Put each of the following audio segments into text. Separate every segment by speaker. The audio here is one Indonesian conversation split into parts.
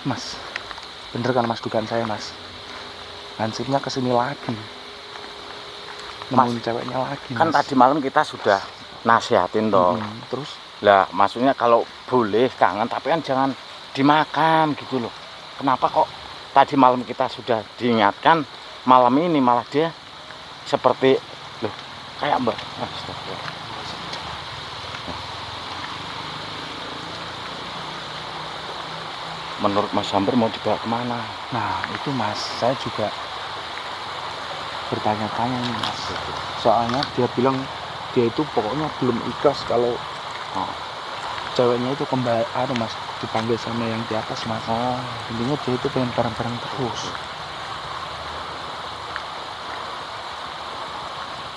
Speaker 1: Mas, bener kan mas dugaan saya mas? Hansipnya kesini lagi, nemuin ceweknya lagi.
Speaker 2: Kan
Speaker 1: mas.
Speaker 2: tadi malam kita sudah nasihatin toh.
Speaker 1: Terus?
Speaker 2: Lah maksudnya kalau boleh kangen tapi kan jangan dimakan gitu loh. Kenapa kok tadi malam kita sudah diingatkan, malam ini malah dia seperti loh kayak mbak. Astagfirullah. Menurut Mas Samber mau dibawa kemana?
Speaker 1: Nah itu mas, saya juga bertanya-tanya nih mas. Soalnya dia bilang dia itu pokoknya belum ikhlas kalau ceweknya itu kembali, mas, dipanggil sama yang di atas mas. Intinya dia itu pengen bareng-bareng terus.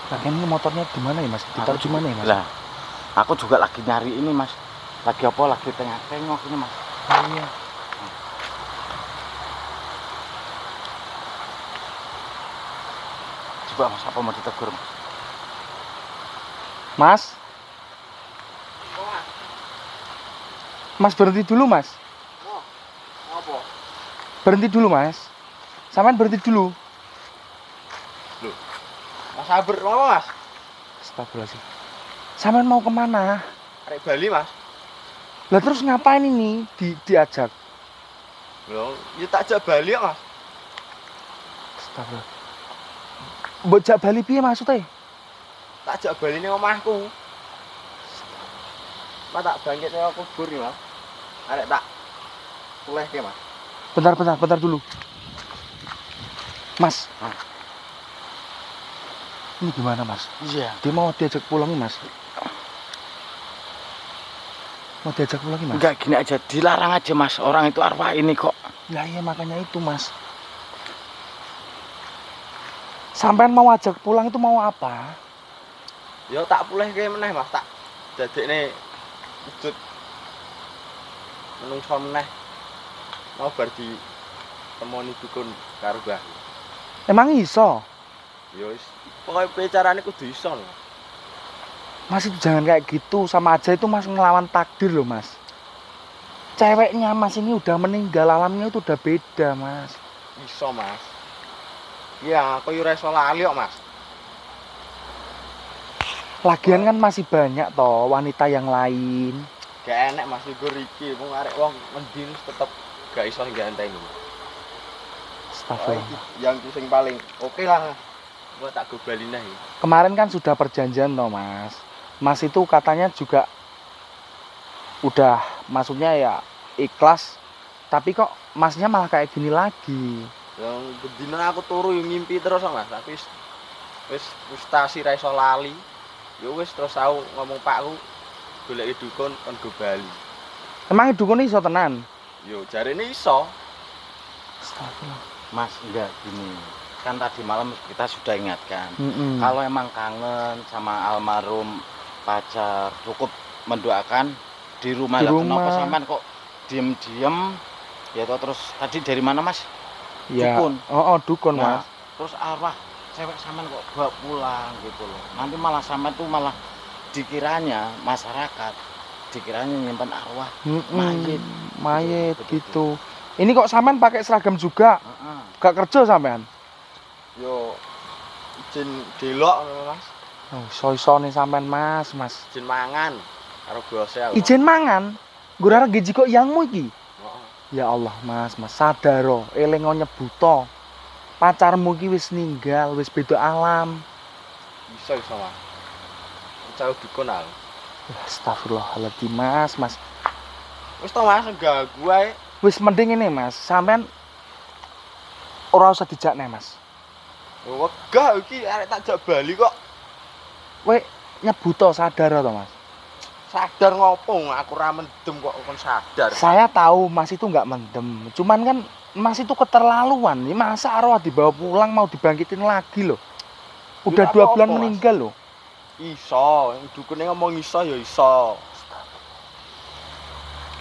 Speaker 1: Lagian ini motornya di mana ya mas? Ditaruh di mana ya mas?
Speaker 2: Lah, aku juga lagi nyari ini mas. Lagi apa? Lagi tengok ini mas.
Speaker 1: Oh iya.
Speaker 2: Coba mas, apa mau ditegur mas?
Speaker 1: Mas? Mas berhenti dulu mas.
Speaker 2: Apa?
Speaker 1: Berhenti dulu mas. Sampean berhenti dulu.
Speaker 2: Loh, Mas Sabar apa mas?
Speaker 1: Astagfirullahaladzim. Sampean mau kemana?
Speaker 2: Arek Bali mas.
Speaker 1: Lah terus ngapain ini diajak?
Speaker 2: Loh, ya tak ajak Bali mas.
Speaker 1: Astagfirullah. Mbok jak Bali piye maksudnya?
Speaker 2: Tak ajak Bali ning omahku. Mas tak bangkit nang kubur nih mas. Arek tak kuleh ke mas.
Speaker 1: Bentar dulu. Mas. Ini gimana mas?
Speaker 2: Iya.
Speaker 1: Dia mau diajak pulang mas? Mau diajak pulang mas?
Speaker 2: Enggak, gini aja, dilarang aja mas. Orang itu arwah ini kok.
Speaker 1: Lah iya makanya itu mas. Sampean mau ajak pulang itu mau apa?
Speaker 3: Ya tak pulih ke meneh mas, tak dadekne wujud menungso meneh. Mau bar di temoni dukun karo Mbah.
Speaker 1: Emang iso?
Speaker 3: Ya wis, pokoke carane kudu iso lho.
Speaker 1: Mas itu jangan kayak gitu, sama aja itu mas ngelawan takdir loh mas. Ceweknya mas ini udah meninggal, alamnya itu udah beda mas.
Speaker 3: Iso mas. Iya, aku yo ora iso lali kok mas.
Speaker 1: Lagian kan masih banyak toh wanita yang lain.
Speaker 3: Gak enek mas iku iki, wong arek wong mendin tetep gak iso ngganteni.
Speaker 1: Astagfirullah.
Speaker 3: Yang sing paling oke lah. Gua tak go Bali neh.
Speaker 1: Kemarin kan sudah perjanjian toh mas. Mas itu katanya juga udah maksudnya ya ikhlas. Tapi kok masnya malah kayak gini lagi.
Speaker 3: Yang bedino aku turu yo ngimpi terus mas. Tapi wis frustasi ra iso lali. Yo wis terus aku ngomong pakku goleki dukun kon go Bali.
Speaker 1: Emang dukun iso tenan?
Speaker 3: Yo jarene iso.
Speaker 1: Astagfirullah.
Speaker 2: Mas, enggak gini. Kan tadi malam kita sudah ingatkan. Kalau emang kangen sama almarhum pacar, cukup mendoakan di rumah. Lah kenapa sampean kok diem-diem? Ya toh, terus tadi dari mana mas?
Speaker 1: Ya.
Speaker 2: Dukun.
Speaker 1: Oh dukun
Speaker 2: Nah,
Speaker 1: mas.
Speaker 2: terus arwah cewek sampean kok bawa pulang gitu loh. Nanti malah sampean tuh malah dikiranya masyarakat dikiranya nyimpen arwah
Speaker 1: mayit gitu. Ini kok sampean pakai seragam juga? Gak kerja sampean?
Speaker 3: Yo izin delok mas.
Speaker 1: Oh, iso-iso nih sampean mas.
Speaker 3: Izin mangan karo bose aku.
Speaker 1: Izin mangan? Gue rara gaji kok yangmu iki? Ya Allah mas sadaro, elingo nyebuto. Pacarmu iki wis ninggal, wis beda alam.
Speaker 3: Iso mas. Jauh dukun aku.
Speaker 1: Astagfirullahaladzim mas.
Speaker 3: Wis to mas enggak gue.
Speaker 1: Wis mending ini mas, sampean ora usah dijak nih mas.
Speaker 3: Wegah iki arek tak jak Bali kok.
Speaker 1: Kowe nyebuto sadar to mas?
Speaker 3: Sadar ngopo? Aku ora mendem kok kon sadar.
Speaker 1: Saya tahu mas itu nggak mendem, cuman kan mas itu keterlaluan. Ini masa arwah dibawa pulang mau dibangkitin lagi loh. Udah 2 bulan meninggal loh.
Speaker 3: Iso, dukune ngomong iso ya iso.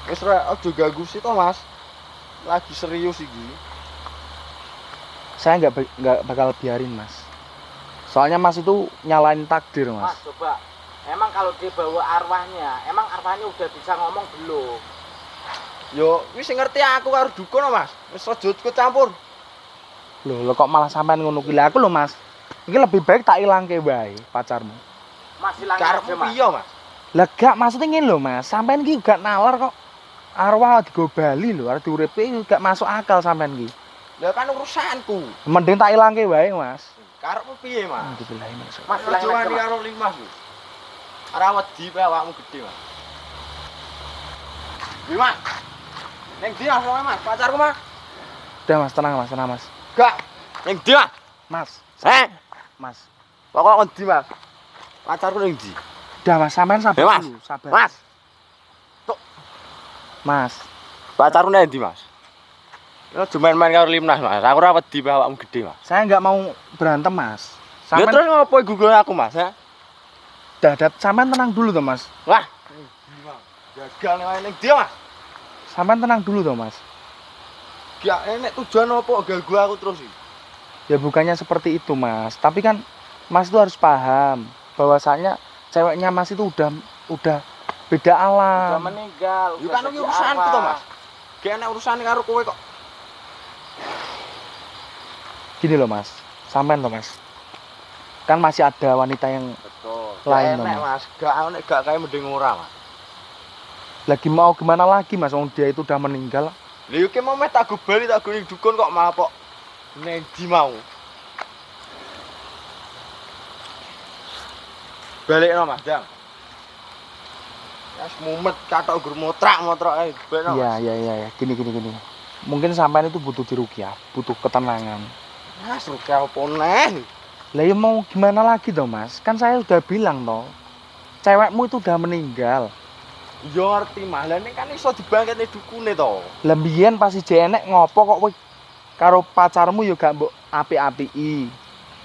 Speaker 3: Wis ora aja ganggu sih to mas. Lagi serius iki.
Speaker 1: Saya nggak bakal biarin mas. Soalnya mas itu nyalain takdir mas.
Speaker 2: Mas coba, emang kalau dia bawa arwahnya, emang arwahnya udah bisa ngomong belum?
Speaker 3: Yo wis sing ngerti aku karo dukun Mas. Wis aja ikut campur.
Speaker 1: Loh kok malah sampean ngono ki? Lah aku lho Mas. Iki lebih baik tak ilangke wae pacarmu.
Speaker 2: Mas ilang
Speaker 3: Karepmu
Speaker 2: aja Mas.
Speaker 3: piye Mas?
Speaker 1: Lah gak maksudnya ngene lho Mas, sampean ki gak nalar kok. Arwah digobali lho, arep diuripe gak masuk akal sampean ki.
Speaker 3: Lah kan urusanku.
Speaker 1: Mending tak ilangke wae Mas.
Speaker 3: Karepmu piye Mas?
Speaker 1: Alhamdulillah Mas.
Speaker 3: Mas
Speaker 2: Ilang
Speaker 3: ilang
Speaker 2: aja, Mas.
Speaker 3: karo Limas ku. Ora wedi wae awakmu gedhe Mas. Limas. Ning ndi asale Mas? Pacarku Mas.
Speaker 1: Udah Mas, tenang Mas, tenang Mas.
Speaker 3: Gak. Ning ndi Mas?
Speaker 1: Mas, Mas.
Speaker 3: Pokok ngendi Mas? Pacarku ning ndi?
Speaker 1: Udah Mas, sampean sabar
Speaker 3: Mas.
Speaker 1: dulu, sabar.
Speaker 3: Mas.
Speaker 1: Mas.
Speaker 3: Pacarku ning ndi Mas? Yo main-main karo Limnas Mas. Aku ora wedi wae awakmu gedhe Mas.
Speaker 1: Saya nggak mau berantem Mas.
Speaker 3: Lah
Speaker 1: Sampean
Speaker 3: terus ngopo Google aku Mas ya?
Speaker 1: dadat, sampean tenang dulu toh Mas.
Speaker 3: Wah. Gagal ning ndi Mas?
Speaker 1: Sampean tenang dulu toh Mas.
Speaker 3: Gak enek tujuan apa ganggu aku terus iki.
Speaker 1: Ya bukannya seperti itu Mas, tapi kan Mas itu harus paham bahwasanya ceweknya Mas itu udah beda
Speaker 2: Udah
Speaker 1: alam.
Speaker 2: meninggal.
Speaker 3: Yo kan iki urusanku to Mas. Gak enek urusan karo kowe kok.
Speaker 1: Gini loh Mas, sampean loh Mas. Kan masih ada wanita yang
Speaker 3: Betul.
Speaker 1: Lain,
Speaker 3: Gak enek
Speaker 1: Mas.
Speaker 3: Mas. Gak enek gak kayak mending ora Mas.
Speaker 1: lagi mau gimana lagi Mas, wong dia itu udah meninggal.
Speaker 3: Lha yo ki mau meh tak gobali tak guling dukun kok malah kok ning ndi mau. Balikno Mas, Jang. Wes mumet katok gur motrak-motrak ae balikno.
Speaker 1: Iya. Gini. Mungkin sampean itu butuh diruqyah, butuh ketenangan.
Speaker 3: Mas, rukyah apa neh?
Speaker 1: Lah ya mau gimana lagi toh Mas? Kan saya udah bilang toh, cewekmu itu udah meninggal.
Speaker 3: Yo ngerti Mas, lha ning kan iso dibangkitne dukune to.
Speaker 1: Lah mbiyen pas ije enek ngopo kok kowe karo pacarmu ya gak mbok apik-apiki.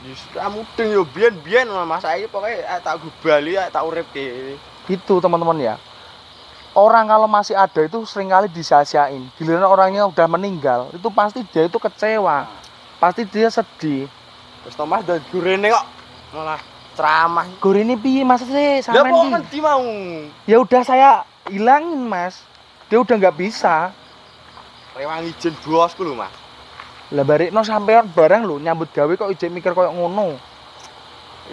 Speaker 3: Wis mudeng yo biyen-biyen Mas, saiki pokoke tak gobali tak uripke.
Speaker 1: Gitu teman-teman ya. Orang kalau masih ada itu seringkali disia-siain. Giliran orangnya udah meninggal, itu pasti dia itu kecewa. Pasti dia sedih.
Speaker 3: Wis to Mas dan gurene kok malah ceramah.
Speaker 1: Gorene piye Mas sih
Speaker 3: Lah
Speaker 1: sampean
Speaker 3: kok
Speaker 1: iki?
Speaker 3: ngendi mau?
Speaker 1: Ya udah saya hilangin Mas. Dia udah nggak bisa.
Speaker 3: Rewangi izin bosku lho Mas.
Speaker 1: Lah barikno sampean bareng lho nyambut gawe kok ijek mikir koyo ngono.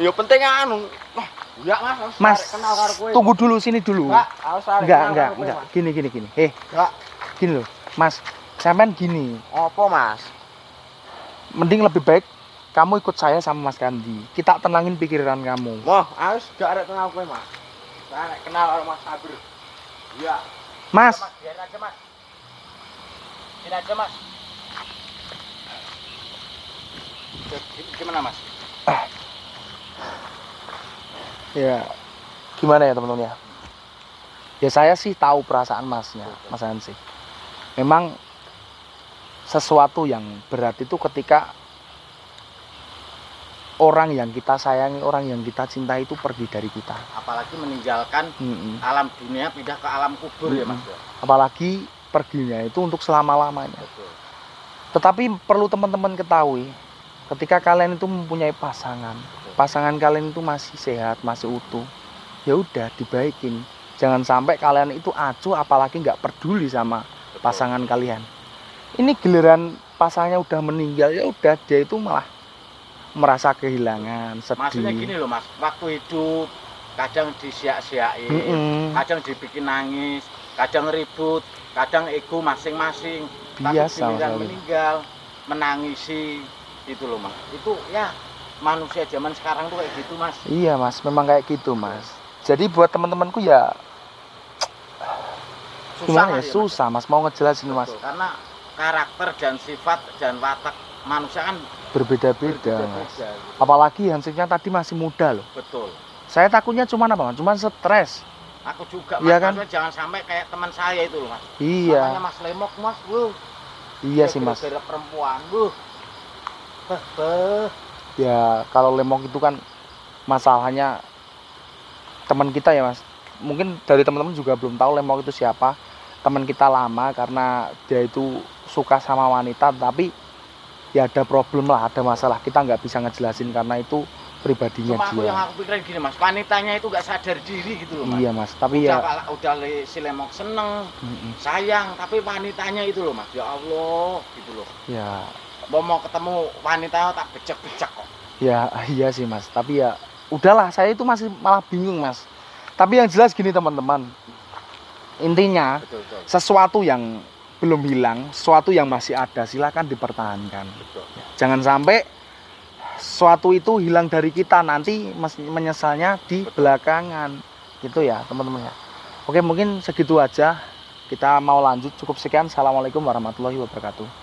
Speaker 3: Ya penting anu. Wah, ya Mas, harus
Speaker 1: Mas,
Speaker 3: arek kenal karo kowe.
Speaker 1: tunggu dulu sini dulu.
Speaker 3: Enggak, harus arek kenal karo kowe,
Speaker 1: Enggak.
Speaker 3: Mas.
Speaker 1: Gini.
Speaker 3: Enggak.
Speaker 1: Gini loh. Mas, sampean gini.
Speaker 3: Apa Mas?
Speaker 1: Mending lebih baik kamu ikut saya sama Mas Kandi. Kita tenangin pikiran kamu.
Speaker 3: Wah, harus gak arek kenal kowe Mas. Arek kenal karo Mas Sabir. Iya.
Speaker 1: Mas,
Speaker 2: Mas, biarin aja Mas. Ini aja Mas. Gimana Mas?
Speaker 1: ya gimana ya teman-teman ya? Ya saya sih tahu perasaan Masnya, Mas Hansi. Memang sesuatu yang berat itu ketika orang yang kita sayangi, orang yang kita cintai itu pergi dari kita.
Speaker 2: Apalagi meninggalkan
Speaker 1: Mm-mm.
Speaker 2: alam dunia pindah ke alam kubur ya Mas.
Speaker 1: Apalagi perginya itu untuk selama-lamanya.
Speaker 2: Betul.
Speaker 1: Tetapi perlu teman-teman ketahui, ketika kalian itu mempunyai pasangan, pasangan kalian itu masih sehat, masih utuh, ya udah dibaikin. Jangan sampai kalian itu acuh, apalagi nggak peduli sama pasangan kalian. Ini giliran pasangannya udah meninggal, ya udah dia itu malah merasa kehilangan, sedih.
Speaker 2: Maksudnya gini loh Mas, waktu hidup kadang disia-siain,
Speaker 1: Mm-mm.
Speaker 2: kadang dibikin nangis, kadang ribut, kadang ego masing-masing.
Speaker 1: Biasa,
Speaker 2: Tapi giliran
Speaker 1: Mas.
Speaker 2: meninggal, menangisi itu loh Mas. Itu ya manusia zaman sekarang tuh kayak gitu Mas.
Speaker 1: Iya Mas, memang kayak gitu Mas. Jadi buat teman-temanku ya gimana ya,
Speaker 2: Mas,
Speaker 1: susah Mas mau ngejelasin Mas.
Speaker 2: Betul, karena karakter dan sifat dan watak manusia kan
Speaker 1: Berbeda-beda Mas.
Speaker 2: berbeda.
Speaker 1: Apalagi Hansipnya tadi masih muda loh.
Speaker 2: Betul.
Speaker 1: Saya takutnya cuma apa Mas? Cuman stres.
Speaker 2: Aku juga
Speaker 1: Iya
Speaker 2: Mas,
Speaker 1: kan?
Speaker 2: maksudnya jangan sampai kayak teman saya itu loh Mas.
Speaker 1: Iya.
Speaker 2: Namanya Mas Lemok Mas,
Speaker 1: Iya sih Mas.
Speaker 2: Gara-gara perempuan,
Speaker 1: Ya kalau lemok itu kan masalahnya teman kita ya Mas. Mungkin dari teman-teman juga belum tahu lemok itu siapa. Teman kita lama karena dia itu suka sama wanita, tapi ya ada problem lah, ada masalah. Kita nggak bisa ngejelasin karena itu pribadinya
Speaker 2: Cuma
Speaker 1: dia.
Speaker 2: yang aku pikirin gini mas, wanitanya itu nggak sadar diri gitu loh mas.
Speaker 1: Iya mas, tapi ya
Speaker 2: udah si Lemok seneng, sayang, tapi wanitanya itu loh mas, ya Allah gitu loh.
Speaker 1: ya
Speaker 2: Mau ketemu wanita tak becek-becek kok.
Speaker 1: ya iya sih mas, tapi ya udahlah, saya itu masih malah bingung mas. Tapi yang jelas gini teman-teman, intinya
Speaker 2: Betul, betul.
Speaker 1: sesuatu yang belum hilang, sesuatu yang masih ada, silakan dipertahankan.
Speaker 2: Betul.
Speaker 1: Jangan sampai sesuatu itu hilang dari kita, nanti menyesalnya di belakangan gitu ya teman-teman ya. Oke, mungkin segitu aja, kita mau lanjut, cukup sekian. Assalamualaikum warahmatullahi wabarakatuh.